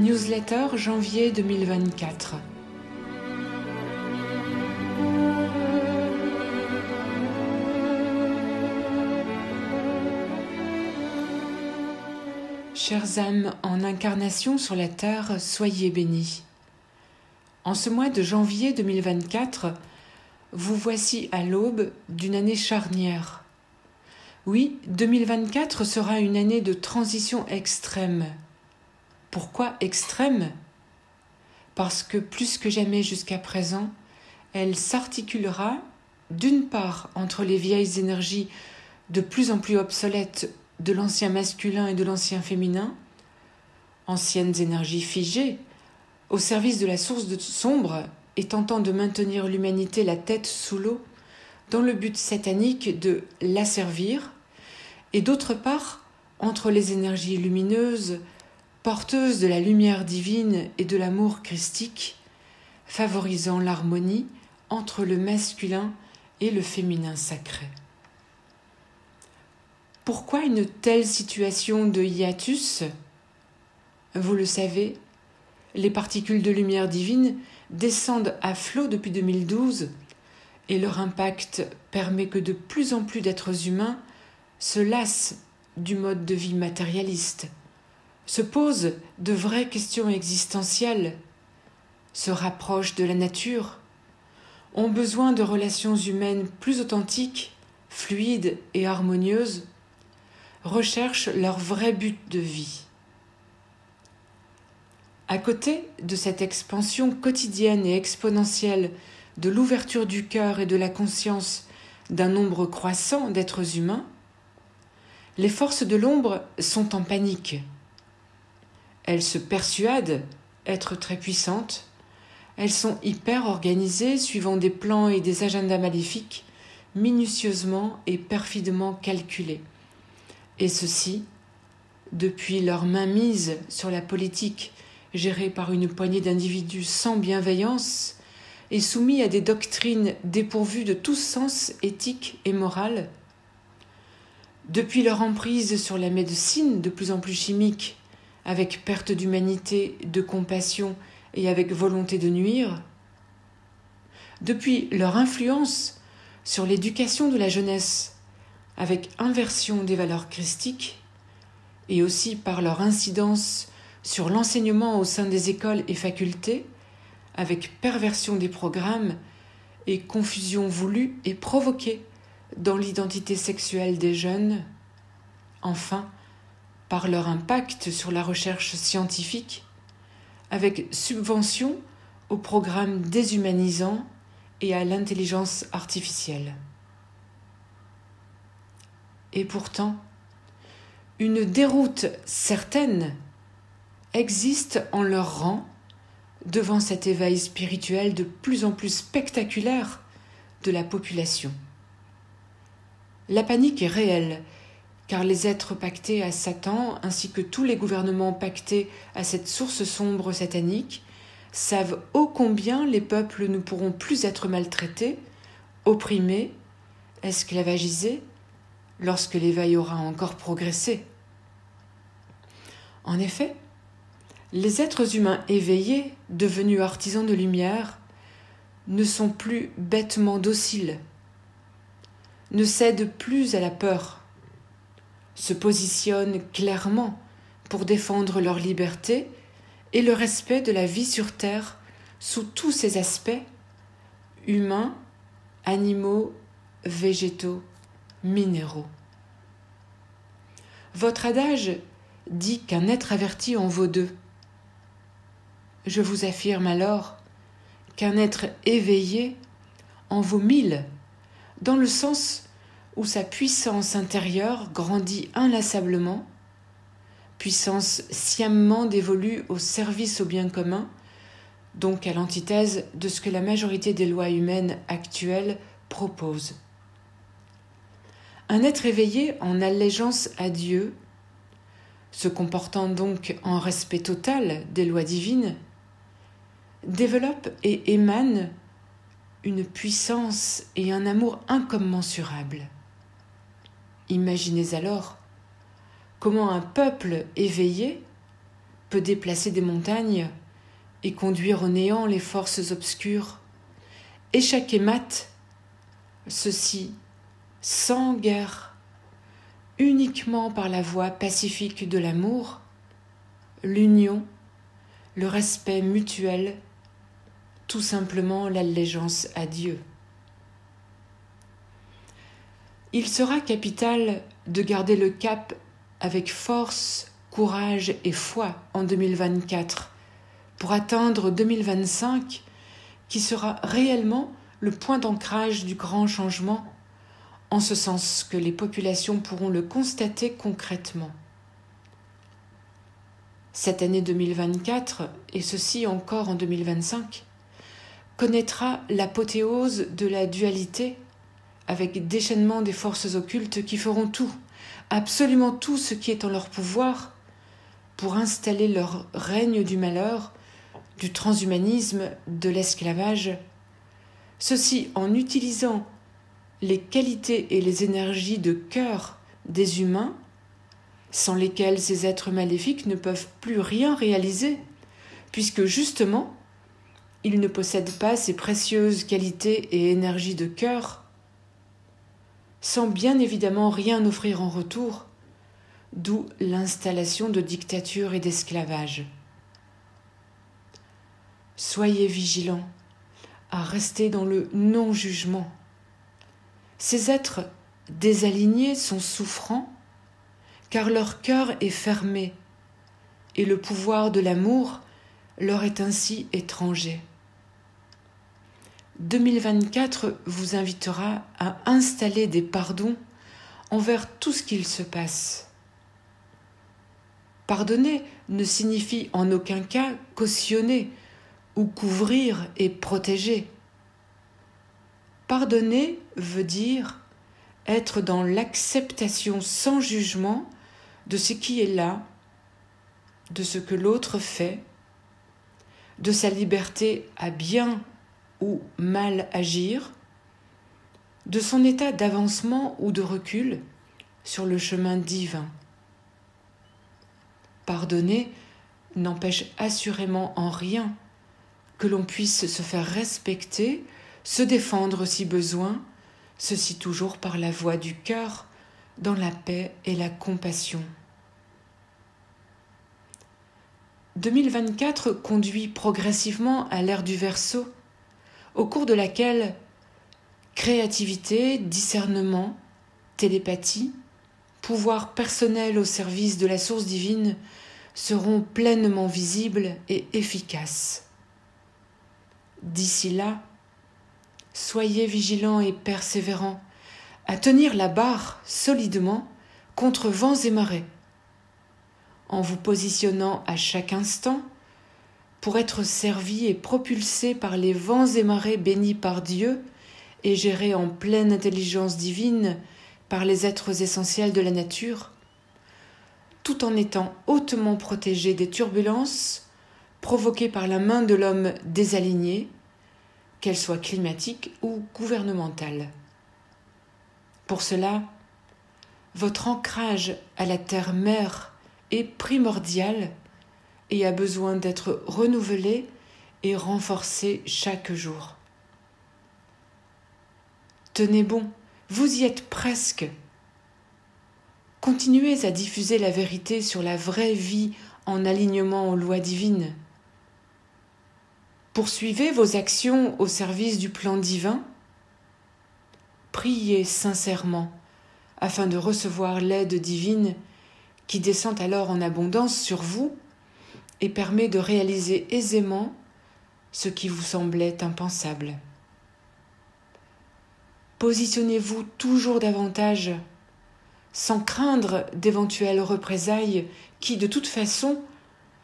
Newsletter janvier 2024. Chères âmes en incarnation sur la terre, soyez bénis. En ce mois de janvier 2024, vous voici à l'aube d'une année charnière. Oui, 2024 sera une année de transition extrême. Pourquoi extrême ? Parce que plus que jamais jusqu'à présent, elle s'articulera d'une part entre les vieilles énergies de plus en plus obsolètes de l'ancien masculin et de l'ancien féminin, anciennes énergies figées, au service de la source sombre et tentant de maintenir l'humanité la tête sous l'eau, dans le but satanique de l'asservir, et d'autre part entre les énergies lumineuses, porteuses de la lumière divine et de l'amour christique, favorisant l'harmonie entre le masculin et le féminin sacré. Pourquoi une telle situation de hiatus ? Vous le savez, les particules de lumière divine descendent à flot depuis 2012 et leur impact permet que de plus en plus d'êtres humains se lassent du mode de vie matérialiste, se posent de vraies questions existentielles, se rapprochent de la nature, ont besoin de relations humaines plus authentiques, fluides et harmonieuses, recherchent leur vrai but de vie. À côté de cette expansion quotidienne et exponentielle de l'ouverture du cœur et de la conscience d'un nombre croissant d'êtres humains, les forces de l'ombre sont en panique. Elles se persuadent être très puissantes, elles sont hyper organisées suivant des plans et des agendas maléfiques minutieusement et perfidement calculés. Et ceci, depuis leur mainmise sur la politique gérée par une poignée d'individus sans bienveillance et soumis à des doctrines dépourvues de tout sens éthique et moral, depuis leur emprise sur la médecine de plus en plus chimique, avec perte d'humanité, de compassion et avec volonté de nuire, depuis leur influence sur l'éducation de la jeunesse, avec inversion des valeurs christiques, et aussi par leur incidence sur l'enseignement au sein des écoles et facultés, avec perversion des programmes et confusion voulue et provoquée dans l'identité sexuelle des jeunes, enfin, par leur impact sur la recherche scientifique, avec subvention aux programmes déshumanisants et à l'intelligence artificielle. Et pourtant, une déroute certaine existe en leur rang devant cet éveil spirituel de plus en plus spectaculaire de la population. La panique est réelle, car les êtres pactés à Satan, ainsi que tous les gouvernements pactés à cette source sombre satanique, savent ô combien les peuples ne pourront plus être maltraités, opprimés, esclavagisés, lorsque l'éveil aura encore progressé. En effet, les êtres humains éveillés, devenus artisans de lumière, ne sont plus bêtement dociles, ne cèdent plus à la peur, se positionnent clairement pour défendre leur liberté et le respect de la vie sur Terre sous tous ses aspects, humains, animaux, végétaux, minéraux. Votre adage dit qu'un être averti en vaut deux. Je vous affirme alors qu'un être éveillé en vaut 1000, dans le sens où sa puissance intérieure grandit inlassablement, puissance sciemment dévolue au service au bien commun, donc à l'antithèse de ce que la majorité des lois humaines actuelles proposent. Un être éveillé en allégeance à Dieu, se comportant donc en respect total des lois divines, développe et émane une puissance et un amour incommensurables. Imaginez alors comment un peuple éveillé peut déplacer des montagnes et conduire au néant les forces obscures. Échec et mat, ceci sans guerre, uniquement par la voie pacifique de l'amour, l'union, le respect mutuel, tout simplement l'allégeance à Dieu. Il sera capital de garder le cap avec force, courage et foi en 2024 pour atteindre 2025 qui sera réellement le point d'ancrage du grand changement, en ce sens que les populations pourront le constater concrètement. Cette année 2024, et ceci encore en 2025, connaîtra l'apothéose de la dualité avec déchaînement des forces occultes qui feront tout, absolument tout ce qui est en leur pouvoir pour installer leur règne du malheur, du transhumanisme, de l'esclavage, ceci en utilisant les qualités et les énergies de cœur des humains, sans lesquels ces êtres maléfiques ne peuvent plus rien réaliser, puisque justement, ils ne possèdent pas ces précieuses qualités et énergies de cœur, sans bien évidemment rien offrir en retour, d'où l'installation de dictature et d'esclavage. Soyez vigilants à rester dans le non-jugement. Ces êtres désalignés sont souffrants car leur cœur est fermé et le pouvoir de l'amour leur est ainsi étranger. 2024 vous invitera à installer des pardons envers tout ce qu'il se passe. Pardonner ne signifie en aucun cas cautionner ou couvrir et protéger. Pardonner veut dire être dans l'acceptation sans jugement de ce qui est là, de ce que l'autre fait, de sa liberté à bien ou mal agir, de son état d'avancement ou de recul sur le chemin divin. Pardonner n'empêche assurément en rien que l'on puisse se faire respecter, se défendre si besoin, ceci toujours par la voie du cœur, dans la paix et la compassion. 2024 conduit progressivement à l'ère du Verseau, au cours de laquelle créativité, discernement, télépathie, pouvoir personnel au service de la source divine seront pleinement visibles et efficaces. D'ici là, soyez vigilants et persévérants à tenir la barre solidement contre vents et marées, en vous positionnant à chaque instant pour être servis et propulsés par les vents et marées bénis par Dieu et gérés en pleine intelligence divine par les êtres essentiels de la nature, tout en étant hautement protégés des turbulences provoquées par la main de l'homme désaligné, qu'elle soit climatique ou gouvernementale. Pour cela, votre ancrage à la terre-mère est primordial et a besoin d'être renouvelé et renforcé chaque jour. Tenez bon, vous y êtes presque. Continuez à diffuser la vérité sur la vraie vie en alignement aux lois divines. Poursuivez vos actions au service du plan divin. Priez sincèrement afin de recevoir l'aide divine qui descend alors en abondance sur vous et permet de réaliser aisément ce qui vous semblait impensable. Positionnez-vous toujours davantage, sans craindre d'éventuelles représailles qui, de toute façon,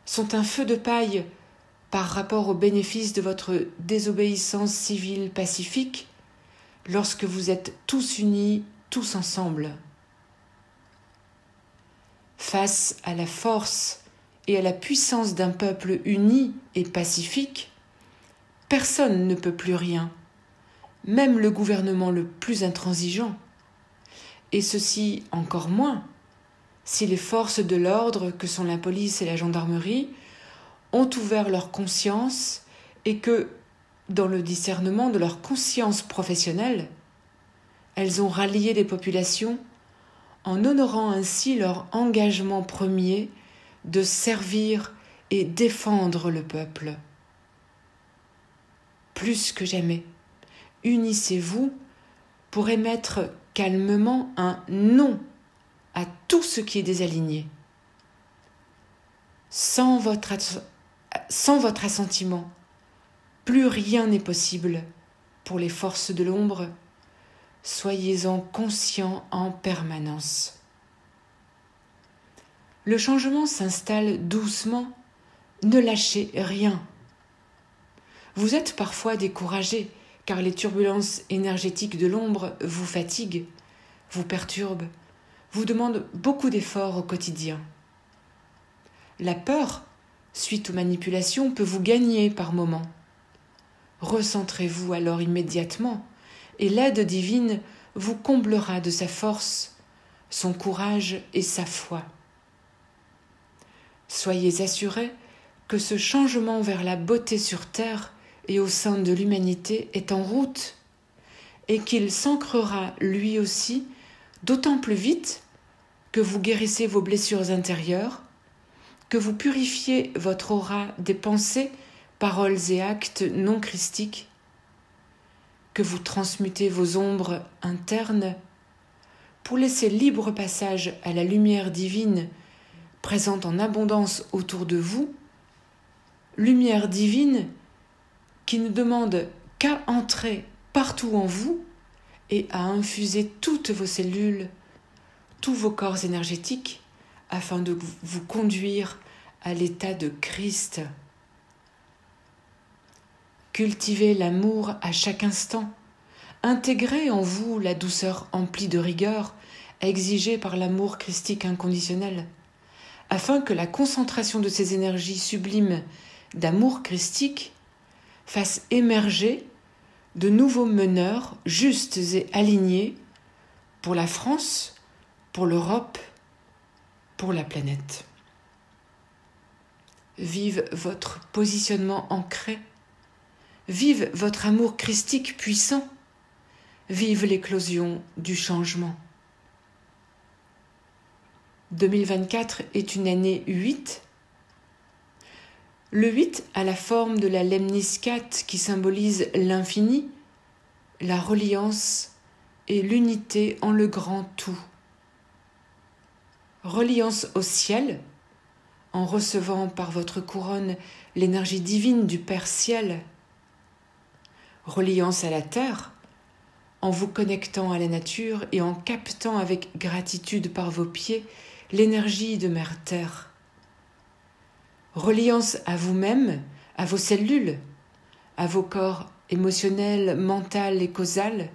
sont un feu de paille par rapport aux bénéfices de votre désobéissance civile pacifique lorsque vous êtes tous unis, tous ensemble. Face à la force et à la puissance d'un peuple uni et pacifique, personne ne peut plus rien, même le gouvernement le plus intransigeant, et ceci encore moins si les forces de l'ordre, que sont la police et la gendarmerie, ont ouvert leur conscience et que, dans le discernement de leur conscience professionnelle, elles ont rallié les populations en honorant ainsi leur engagement premier de servir et défendre le peuple. Plus que jamais, unissez-vous pour émettre calmement un non à tout ce qui est désaligné. Sans votre assentiment, plus rien n'est possible pour les forces de l'ombre. Soyez-en conscients en permanence. Le changement s'installe doucement, ne lâchez rien. Vous êtes parfois découragé car les turbulences énergétiques de l'ombre vous fatiguent, vous perturbent, vous demandent beaucoup d'efforts au quotidien. La peur, suite aux manipulations, peut vous gagner par moments. Recentrez-vous alors immédiatement et l'aide divine vous comblera de sa force, son courage et sa foi. Soyez assurés que ce changement vers la beauté sur terre et au sein de l'humanité est en route et qu'il s'ancrera lui aussi d'autant plus vite que vous guérissez vos blessures intérieures, que vous purifiez votre aura des pensées, paroles et actes non christiques, que vous transmutez vos ombres internes pour laisser libre passage à la lumière divine présente en abondance autour de vous, lumière divine qui ne demande qu'à entrer partout en vous et à infuser toutes vos cellules, tous vos corps énergétiques, afin de vous conduire à l'état de Christ. Cultivez l'amour à chaque instant, intégrez en vous la douceur emplie de rigueur exigée par l'amour christique inconditionnel, afin que la concentration de ces énergies sublimes d'amour christique fasse émerger de nouveaux meneurs justes et alignés pour la France, pour l'Europe, pour la planète. Vive votre positionnement ancré, vive votre amour christique puissant, vive l'éclosion du changement. 2024 est une année 8. Le 8 a la forme de la lemniscate qui symbolise l'infini, la reliance et l'unité en le grand tout. Reliance au ciel, en recevant par votre couronne l'énergie divine du Père Ciel. Reliance à la terre, en vous connectant à la nature et en captant avec gratitude par vos pieds l'énergie de Mère Terre. Reliance à vous-même, à vos cellules, à vos corps émotionnels, mental et causal,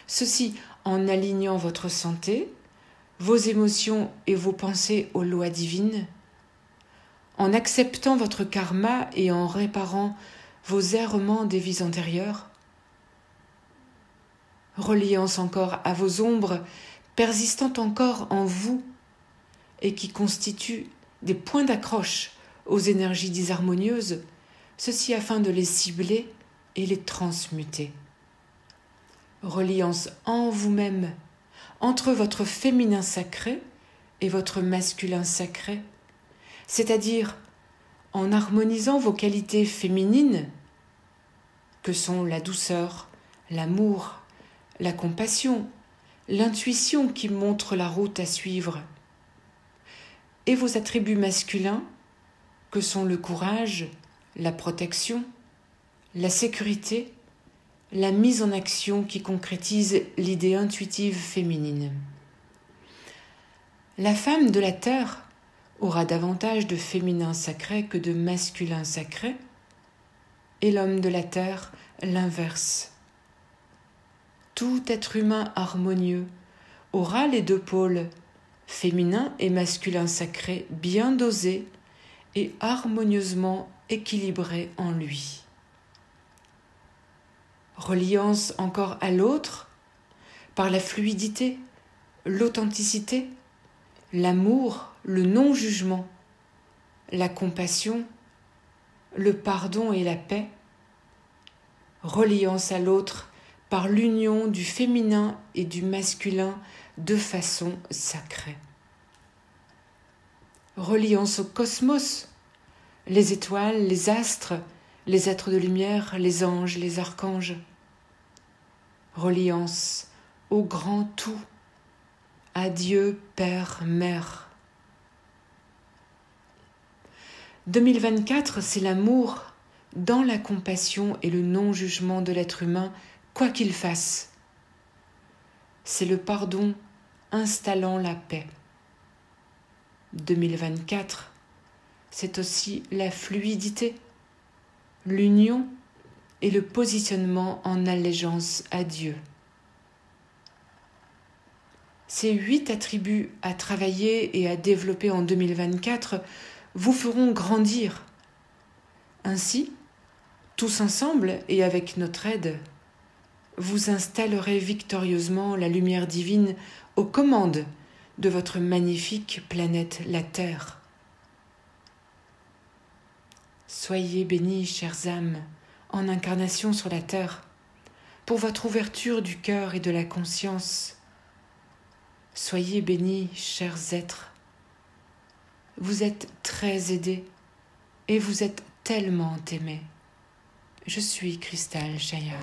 ceci en alignant votre santé, vos émotions et vos pensées aux lois divines, en acceptant votre karma et en réparant vos errements des vies antérieures. Reliance encore à vos ombres persistant encore en vous et qui constituent des points d'accroche aux énergies disharmonieuses, ceci afin de les cibler et les transmuter. Reliance en vous-même, entre votre féminin sacré et votre masculin sacré, c'est-à-dire en harmonisant vos qualités féminines, que sont la douceur, l'amour, la compassion, l'intuition qui montre la route à suivre, et vos attributs masculins, que sont le courage, la protection, la sécurité, la mise en action qui concrétise l'idée intuitive féminine. La femme de la terre aura davantage de féminin sacré que de masculin sacré, et l'homme de la terre l'inverse. Tout être humain harmonieux aura les deux pôles, féminin et masculin sacré, bien dosés et harmonieusement équilibrés en lui. Reliance encore à l'autre par la fluidité, l'authenticité l'amour, le non-jugement, la compassion, le pardon et la paix, reliance à l'autre par l'union du féminin et du masculin de façon sacrée. Reliance au cosmos, les étoiles, les astres, les êtres de lumière, les anges, les archanges. Reliance au grand tout, à Dieu, Père, Mère. 2024, c'est l'amour dans la compassion et le non-jugement de l'être humain, quoi qu'il fasse. C'est le pardon installant la paix. 2024, c'est aussi la fluidité, l'union et le positionnement en allégeance à Dieu. Ces 8 attributs à travailler et à développer en 2024 vous feront grandir. Ainsi, tous ensemble et avec notre aide, vous installerez victorieusement la lumière divine aux commandes de votre magnifique planète la Terre. Soyez bénis, chères âmes, en incarnation sur la Terre, pour votre ouverture du cœur et de la conscience. Soyez bénis, chers êtres. Vous êtes très aidés et vous êtes tellement aimés. Je suis Cristal Chaya.